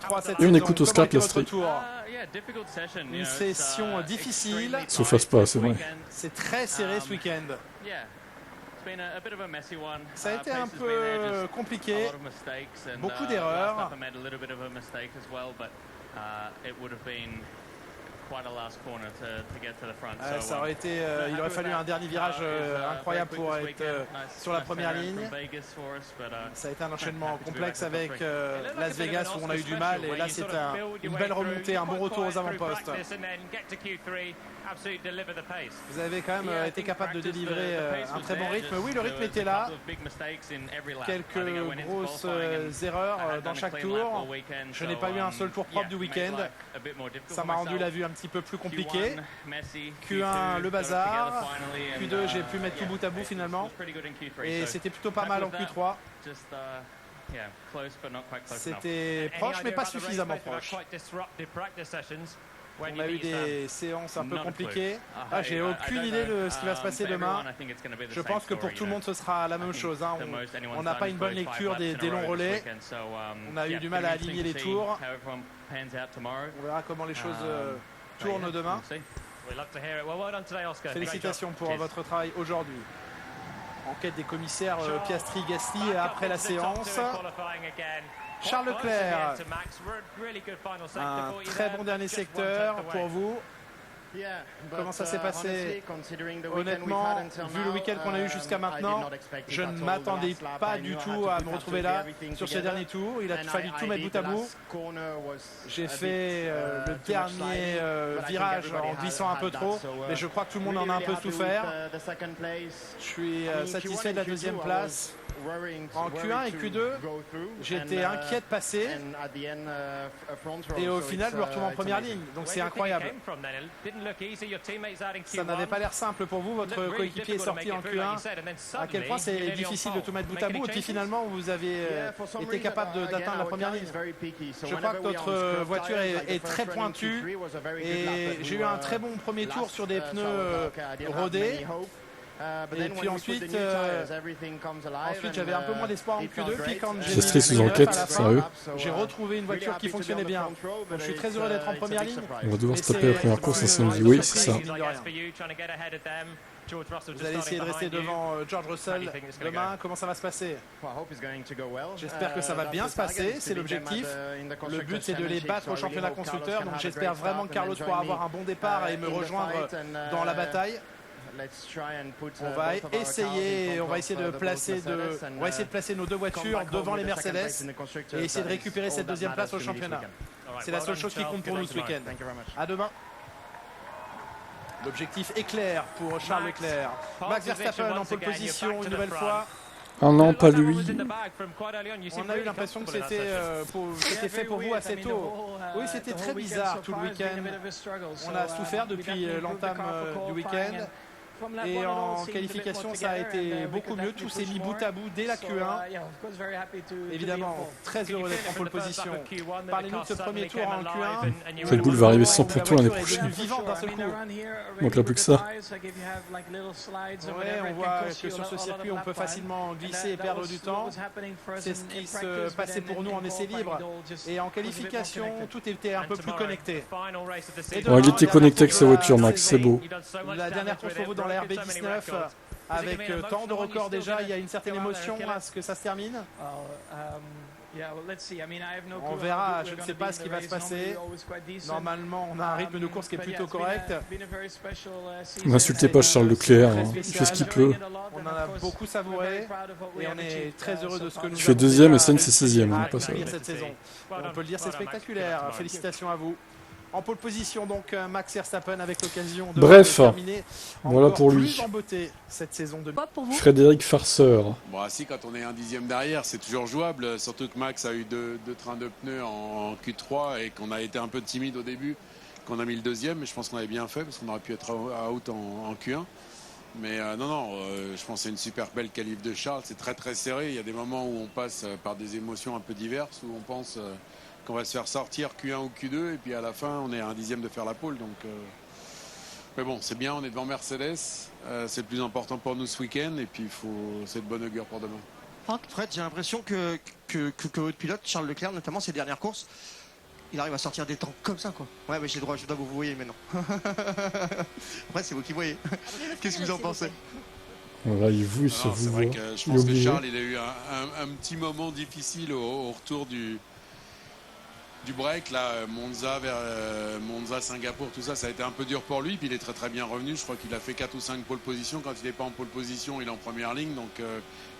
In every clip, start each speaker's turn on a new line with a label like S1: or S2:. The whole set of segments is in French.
S1: Q3 cette
S2: Et on
S1: saison.
S2: écoute Oscar
S1: Comment était votre
S2: Piastri.
S1: tour? Une session difficile.
S2: Se fasse pas, c'est vrai.
S1: C'est très serré ce week-end. Ça a été un peu compliqué. Beaucoup d'erreurs. Ça aurait été, il aurait fallu un dernier virage incroyable pour être sur la première ligne. Ça a été un enchaînement complexe avec Las Vegas où on a eu du mal, et là c'est une belle remontée, un bon retour aux avant-postes. Vous avez quand même été capable de délivrer un très bon rythme. Oui, le rythme était là. Quelques grosses erreurs dans chaque tour. Je n'ai pas eu un seul tour propre du week-end. Ça m'a rendu la vue un petit peu plus compliquée. Q1, le bazar. Q2, j'ai pu mettre tout bout à bout finalement. Et c'était plutôt pas mal en Q3. C'était proche, mais pas suffisamment proche. On a eu des séances un peu compliquées. J'ai aucune idée de ce qui va se passer demain. Je pense que pour tout le monde ce sera la même chose. On n'a pas une bonne lecture des longs relais. On a eu du mal à aligner les tours. On verra comment les choses tournent demain. Félicitations pour votre travail aujourd'hui. Enquête des commissaires Piastri-Gasly après la séance. Charles Leclerc, un très bon dernier secteur pour vous. Comment ça s'est passé? Honnêtement, vu le week-end qu'on a eu jusqu'à maintenant, je ne m'attendais pas du tout à me retrouver là sur ce dernier tour. Il a fallu tout mettre bout à bout. J'ai fait le dernier virage en glissant un peu trop, mais je crois que tout le monde en a un peu souffert. Je suis satisfait de la deuxième place. En Q1 et Q2, j'étais inquiet de passer, et au final, je me retrouve en première ligne. Donc c'est incroyable. Ça n'avait pas l'air simple pour vous. Votre coéquipier est sorti en Q1. À quel point c'est difficile de tout mettre bout à bout. Et puis finalement, vous avez été capable d'atteindre la première ligne. Je crois que votre voiture est très pointue. Et j'ai eu un très bon premier tour sur des pneus rodés. Et puis ensuite j'avais un peu moins d'espoir en Q2. Puis quand
S2: Piastri sous enquête, sérieux.
S1: j'ai retrouvé une voiture qui fonctionnait bien. Donc je suis très heureux d'être en première ligne.
S2: On va devoir se taper la première course à samedi. Oui, c'est ça.
S1: Vous allez essayer de rester devant George Russell demain. Comment ça va se passer? J'espère que ça va bien se passer, c'est l'objectif. Le but c'est de les battre au championnat constructeur. Donc j'espère vraiment que Carlos pourra avoir un bon départ et me rejoindre dans la bataille. On va essayer de placer nos deux voitures devant les Mercedes et essayer de récupérer cette deuxième place au championnat. C'est la seule chose qui compte pour nous ce week-end. À demain. L'objectif est clair pour Charles Leclerc. Max Verstappen en pole position une nouvelle fois.
S2: Ah non, pas lui.
S1: On a eu l'impression que c'était fait pour vous assez tôt. Oui, c'était très bizarre tout le week-end. On a souffert depuis l'entame du week-end. Et en qualification, ça a été beaucoup mieux. Tout s'est mis bout à bout dès la Q1. Évidemment, très heureux d'être en pole position. Parlez-nous de ce premier tour en Q1.
S2: Red Bull va arriver sans ponton l'année prochaine.
S1: Vivant d'un seul coup.
S2: Donc là, plus que ça.
S1: Ouais, on voit que sur ce circuit, on peut facilement glisser et perdre du temps. C'est ce qui se passait pour nous en essai libre. Et en qualification, tout était un peu plus connecté.
S2: Bon, il était connecté avec sa voiture, Max, c'est beau.
S1: La dernière course pour vous dans la RB19, avec tant de records déjà, il y a une certaine émotion à ce que ça se termine. On verra, je ne sais pas ce qui va se passer. Normalement, on a un rythme de course qui est plutôt correct.
S2: N'insultez pas Charles Leclerc, hein. Il fait ce qu'il peut.
S1: On en a beaucoup savouré et on est très heureux de ce que nous
S2: Il fait deuxième et Sainz c'est 16e. Hein, pas ça.
S1: cette saison. On peut le dire, c'est spectaculaire. Félicitations à vous. En pole position donc Max Verstappen avec l'occasion de terminer
S2: voilà pour lui.
S1: Plus en beauté cette saison de
S2: Frédéric Farceur.
S3: Bon, si quand on est un dixième derrière, c'est toujours jouable. Surtout que Max a eu deux trains de pneus en Q3 et qu'on a été un peu timide au début, qu'on a mis le deuxième. Mais je pense qu'on avait bien fait parce qu'on aurait pu être out en Q1. Mais je pense que c'est une super belle qualif de Charles. C'est très très serré. Il y a des moments où on passe par des émotions un peu diverses, où on pense qu'on va se faire sortir Q1 ou Q2 et puis à la fin on est à un dixième de faire la pole. Donc, mais bon, c'est bien, on est devant Mercedes. C'est le plus important pour nous ce week-end et puis c'est de bonne augure pour demain.
S4: Fred, j'ai l'impression que votre pilote, Charles Leclerc, notamment ses dernières courses, il arrive à sortir des temps comme ça, quoi. Ouais, mais j'ai le droit, je dois vous voyez maintenant. Après, c'est vous qui voyez. Qu'est-ce que vous en pensez?
S2: Voilà, il se
S3: C'est
S2: vous
S3: vrai
S2: voit.
S3: que je
S2: Il est
S3: pense que
S2: obligé.
S3: Charles, il a eu un petit moment difficile au retour du break, là, Monza vers Monza, Singapour, tout ça, ça a été un peu dur pour lui. Puis il est très très bien revenu. Je crois qu'il a fait 4 ou 5 pole positions. Quand il n'est pas en pole position, il est en première ligne. Donc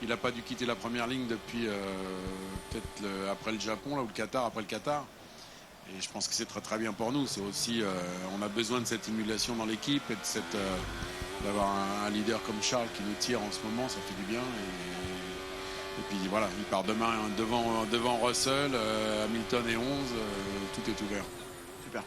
S3: il n'a pas dû quitter la première ligne depuis peut-être après le Japon là, ou le Qatar, après le Qatar. Et je pense que c'est très très bien pour nous. C'est aussi, on a besoin de cette émulation dans l'équipe et de d'avoir un leader comme Charles qui nous tire en ce moment, ça fait du bien. Et puis voilà, il part demain devant Russell, Hamilton et 11, tout est ouvert.
S4: Super.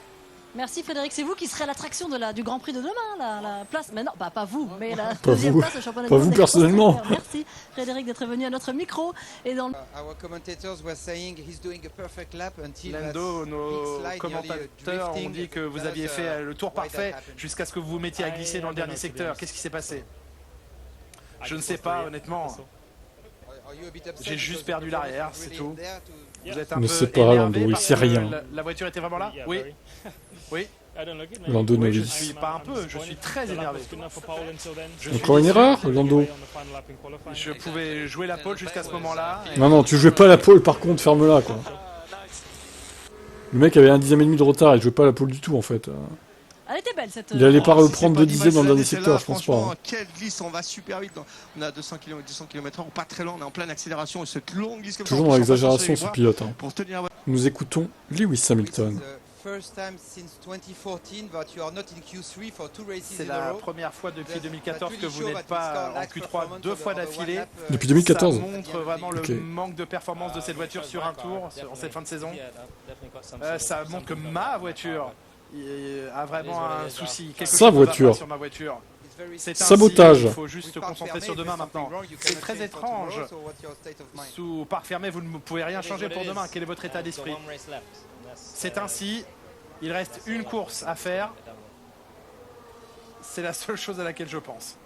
S5: Merci Frédéric, c'est vous qui serez l'attraction du Grand Prix de demain, la place. Mais non, pas vous, mais la
S2: Pas
S5: deuxième
S2: vous.
S5: place au championnat
S2: Pas
S5: du monde
S2: vous
S5: des
S2: personnellement.
S5: constructeurs. Merci Frédéric d'être venu à notre micro. Et dans
S6: Our commentators were saying he's doing a perfect lap until
S1: Lando,
S6: that
S1: nos
S6: big slide, nearly
S1: commentateurs ont
S6: drifting.
S1: dit que vous
S6: Tell
S1: aviez
S6: us,
S1: fait le tour
S6: why
S1: parfait
S6: that happened.
S1: jusqu'à ce que vous vous mettiez à glisser dans le dernier secteur. Qu'est-ce qui s'est passé? Je ne sais pas, honnêtement.
S6: Are you a bit upset
S1: J'ai juste
S6: because
S1: perdu
S6: the driver
S1: l'arrière,
S6: was
S1: c'est
S6: really
S1: tout.
S6: there to-
S1: Vous êtes un
S2: Ne
S1: peu
S2: sait pas,
S1: énervé
S2: Lando, il
S1: parce
S2: sait
S1: que
S2: rien.
S1: La voiture était vraiment là? Oui. Oui.
S2: Lando
S1: Oui, je
S2: novice.
S1: suis pas un peu, je suis très énervé. Je suis
S2: Encore une erreur, Lando?
S1: Je pouvais jouer la pole jusqu'à ce moment-là. et-
S2: Non, non, tu jouais pas la pole, par contre, ferme-la, quoi. Le mec avait 1,5 de retard, il jouait pas la pole du tout, en fait.
S5: Elle était belle cette.
S2: Il allait pas
S4: Si
S2: reprendre
S4: c'est
S2: 2
S4: pas
S2: dixièmes dans le dernier
S4: l'image de
S2: secteur,
S4: l'année,
S2: je pense
S4: franchement,
S2: pas.
S4: Quelle glisse, on va super vite. On est à 200 km/h, pas très loin, on est en pleine accélération. Et cette longue glisse comme ça,
S2: Toujours
S4: on
S2: dans
S4: peut s'en passer
S2: l'exagération,
S4: sur
S2: ce
S4: les bras
S2: pilote. Hein.
S4: Pour tenir la voiture.
S2: Nous écoutons Lewis Hamilton.
S6: This is the first time since 2014 that you are not in Q3 for 2 races
S1: C'est
S6: in
S1: la
S6: a row.
S1: première fois depuis
S6: That
S1: 2014 que
S6: really
S1: vous
S6: show
S1: n'êtes
S6: that
S1: pas
S6: it's
S1: en
S6: lack
S1: Q3
S6: performance
S1: 2
S6: over
S1: fois
S6: one
S1: d'affilée.
S6: lap,
S2: Depuis 2014.
S1: Ça montre vraiment le
S2: Ok.
S1: manque de performance de cette voiture sur un tour en cette fin de saison. Ça montre que ma voiture a vraiment un souci. Quelque
S2: Sa
S1: chose ne va pas
S2: voiture.
S1: sur ma voiture.
S6: It's very
S1: C'est
S2: Sabotage.
S1: ainsi, il faut juste se concentrer sur demain maintenant. C'est très étrange. Sous par fermé, vous ne pouvez rien changer pour demain. Quel est votre état d'esprit? C'est ainsi. Il reste une course à faire. C'est la seule chose à laquelle je pense.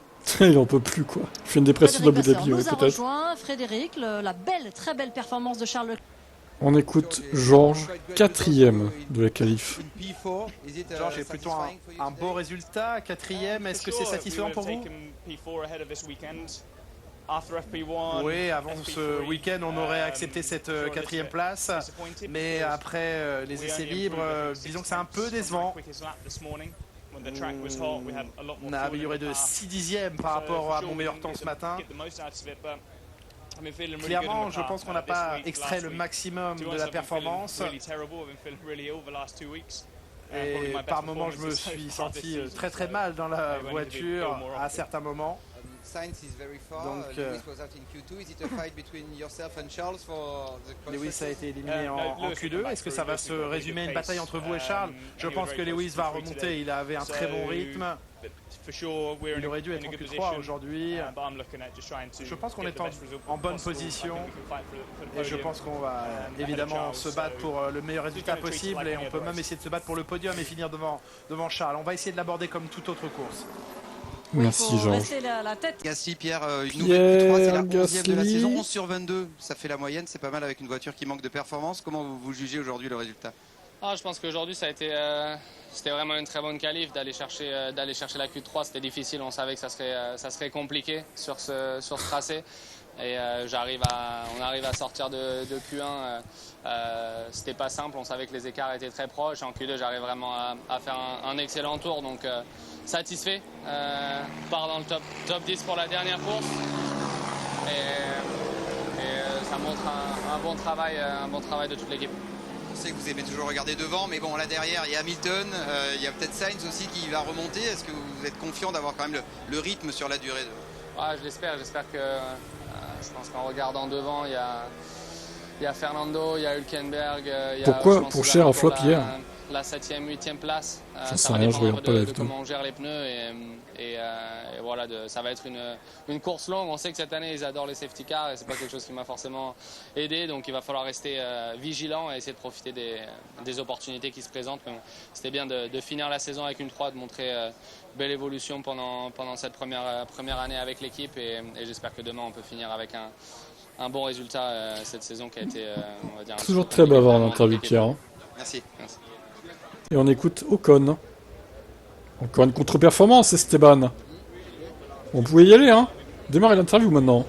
S2: Il en peut plus, quoi. Il fait une dépression
S5: Frédéric
S2: d'Abu
S5: Vasseur
S2: Dhabi, ouais,
S5: nous a
S2: peut-être.
S5: rejoint. Frédéric, la belle, très belle performance de Charles Leclerc.
S2: On écoute Georges, 4ème de la qualif.
S1: Georges est plutôt un beau résultat. 4ème, est-ce que c'est satisfaisant pour vous? Oui, avant ce week-end, on aurait accepté cette 4ème place. Mais après les essais libres, disons que c'est un peu décevant. On a amélioré de 6 dixièmes par rapport à mon meilleur temps ce matin. Clairement, je pense qu'on n'a pas extrait le maximum de la performance. Et par moments, je me suis senti très très mal dans la voiture à certains moments. Donc, Lewis a été éliminé en Q2. Est-ce que ça va se résumer à une bataille entre vous et Charles? Je pense que Lewis va remonter. Il avait un très bon rythme. Il aurait dû être en Q3 aujourd'hui. Je pense qu'on est en bonne position. Et je pense qu'on va évidemment se battre pour le meilleur résultat possible. Et on peut même essayer de se battre pour le podium et finir devant Charles. On va essayer de l'aborder comme toute autre course.
S2: Merci, Georges.
S5: La tête.
S6: Gasly, Pierre, une nouvelle Q3, c'est la 11e de la
S2: Gasly.
S6: saison, 11 sur 22, ça fait la moyenne, c'est pas mal avec une voiture qui manque de performance. Comment vous jugez aujourd'hui le résultat?
S7: Je pense qu'aujourd'hui ça a été c'était vraiment une très bonne qualif d'aller chercher la Q3. C'était difficile, on savait que ça serait compliqué sur ce tracé. Et on arrive à sortir de Q1. C'était pas simple, on savait que les écarts étaient très proches. En Q2, j'arrive vraiment à faire un excellent tour, donc satisfait. Part dans le top 10 pour la dernière course. Et ça montre un bon travail de toute l'équipe.
S6: On sait que vous aimez toujours regarder devant, mais bon, là derrière, il y a Hamilton, il y a peut-être Sainz aussi qui va remonter. Est-ce que vous êtes confiant d'avoir quand même le rythme sur la durée
S7: Je l'espère. J'espère que, je pense qu'en regardant devant, il y a Fernando, il y a Hülkenberg.
S2: Pourquoi pour Cher à flop hier?
S7: La 7e, 8e place.
S2: J'en sais
S7: Ça va
S2: rien, je
S7: dépendre
S2: regarde pas la
S7: de
S2: F2.
S7: comment on gère les pneus. Et voilà, ça va être une course longue. On sait que cette année, ils adorent les safety cars et c'est pas quelque chose qui m'a forcément aidé. Donc il va falloir rester vigilant et essayer de profiter des opportunités qui se présentent. Mais bon, c'était bien de finir la saison avec une 3, de montrer belle évolution pendant cette première année avec l'équipe. Et j'espère que demain, on peut finir avec un bon résultat cette saison qui a été, on va dire,
S2: Toujours très bavard en interview, Pierre. Hein.
S6: Merci.
S2: Et on écoute Ocon. Encore une contre-performance, Esteban. On pouvait y aller, hein. Démarrer l'interview maintenant.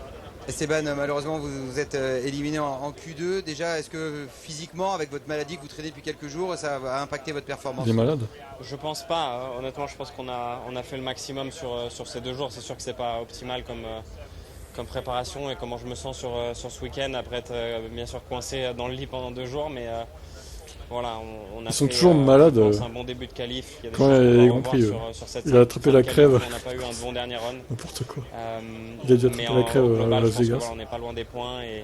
S6: Esteban, malheureusement, vous êtes éliminé en Q2. Déjà, est-ce que physiquement, avec votre maladie que vous traînez depuis quelques jours, ça va impacter votre performance?
S2: Il est malade.
S8: Je pense pas. Honnêtement, je pense qu'on a fait le maximum sur ces 2 jours. C'est sûr que c'est pas optimal comme préparation et comment je me sens sur ce week-end après être bien sûr coincé dans le lit pendant 2 jours. Mais voilà, on a
S2: Ils sont
S8: fait,
S2: toujours malades.
S8: je pense, un bon début de qualif. Il y a des
S2: Quand
S8: choses
S2: il
S8: qu'on
S2: a
S8: va
S2: compris,
S8: revoir sur cette
S2: il a attrapé la crève.
S8: On n'a pas eu un bon dernier run.
S2: N'importe quoi. Il a dû attraper la crève à Las Vegas.
S8: On n'est pas loin des points et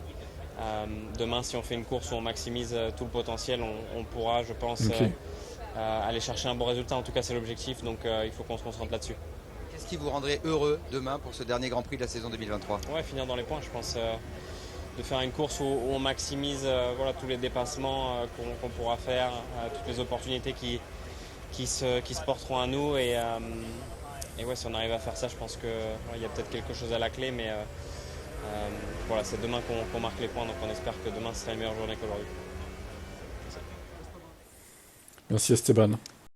S8: demain, si on fait une course où on maximise tout le potentiel, on pourra, je pense, aller chercher un bon résultat. En tout cas, c'est l'objectif, donc il faut qu'on se concentre là-dessus.
S6: Qu'est-ce qui vous rendrait heureux demain pour ce dernier Grand Prix de la saison 2023?
S8: Ouais, finir dans les points, je pense. De faire une course où on maximise tous les dépassements qu'on pourra faire, toutes les opportunités qui se porteront à nous. Et ouais, si on arrive à faire ça, je pense qu'il y a peut-être quelque chose à la clé. Mais voilà, c'est demain qu'on marque les points. Donc on espère que demain sera une meilleure journée qu'aujourd'hui.
S2: Merci Esteban.